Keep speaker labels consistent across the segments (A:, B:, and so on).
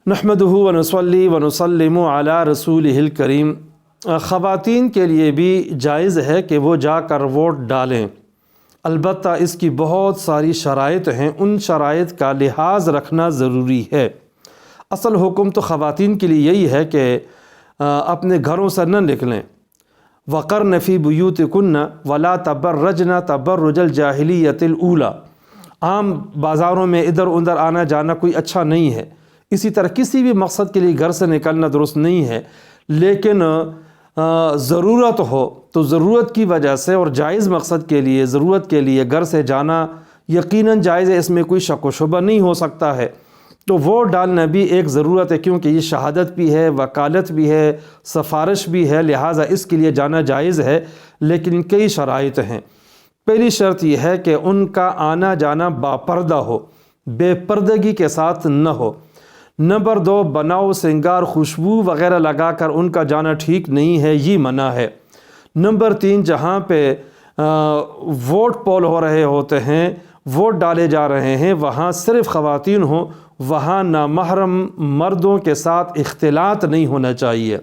A: نحمدہ ونصلی ونسلم علی رسولہ الکریم۔ خواتین کے لیے بھی جائز ہے کہ وہ جا کر ووٹ ڈالیں، البتہ اس کی بہت ساری شرائط ہیں، ان شرائط کا لحاظ رکھنا ضروری ہے۔ اصل حکم تو خواتین کے لیے یہی ہے کہ اپنے گھروں سے نہ نکلیں۔ وقرن فی بیوتکن ولا تبرجن تبرج الجاہلیۃ الاولی۔ عام بازاروں میں ادھر ادھر آنا جانا کوئی اچھا نہیں ہے، اسی طرح کسی بھی مقصد کے لیے گھر سے نکلنا درست نہیں ہے، لیکن ضرورت ہو تو ضرورت کی وجہ سے اور جائز مقصد کے لیے ضرورت کے لیے گھر سے جانا یقیناً جائز ہے، اس میں کوئی شک و شبہ نہیں ہو سکتا ہے۔ تو ووٹ ڈالنا بھی ایک ضرورت ہے، کیونکہ یہ شہادت بھی ہے، وکالت بھی ہے، سفارش بھی ہے، لہٰذا اس کے لیے جانا جائز ہے، لیکن کئی شرائط ہیں۔ پہلی شرط یہ ہے کہ ان کا آنا جانا باپردہ ہو، بے پردگی کے ساتھ نہ ہو۔ نمبر 2، بناؤ سنگار خوشبو وغیرہ لگا کر ان کا جانا ٹھیک نہیں ہے، یہ منع ہے۔ نمبر 3، جہاں پہ ووٹ پول ہو رہے ہوتے ہیں، ووٹ ڈالے جا رہے ہیں، وہاں صرف خواتین ہوں، وہاں نامحرم مردوں کے ساتھ اختلاط نہیں ہونا چاہیے۔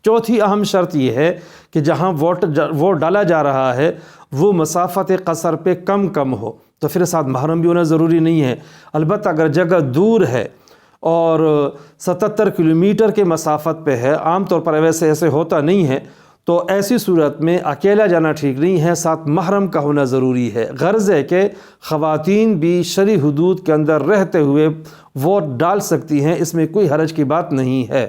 A: چوتھی اہم شرط یہ ہے کہ جہاں ووٹ ڈالا جا رہا ہے وہ مسافت قصر پہ کم ہو، تو پھر ساتھ محرم بھی ہونا ضروری نہیں ہے۔ البتہ اگر جگہ دور ہے اور 77 کلومیٹر کے مسافت پہ ہے، عام طور پر ویسے ایسے ہوتا نہیں ہے، تو ایسی صورت میں اکیلا جانا ٹھیک نہیں ہے، ساتھ محرم کا ہونا ضروری ہے۔ غرض ہے کہ خواتین بھی شرعی حدود کے اندر رہتے ہوئے ووٹ ڈال سکتی ہیں، اس میں کوئی حرج کی بات نہیں ہے۔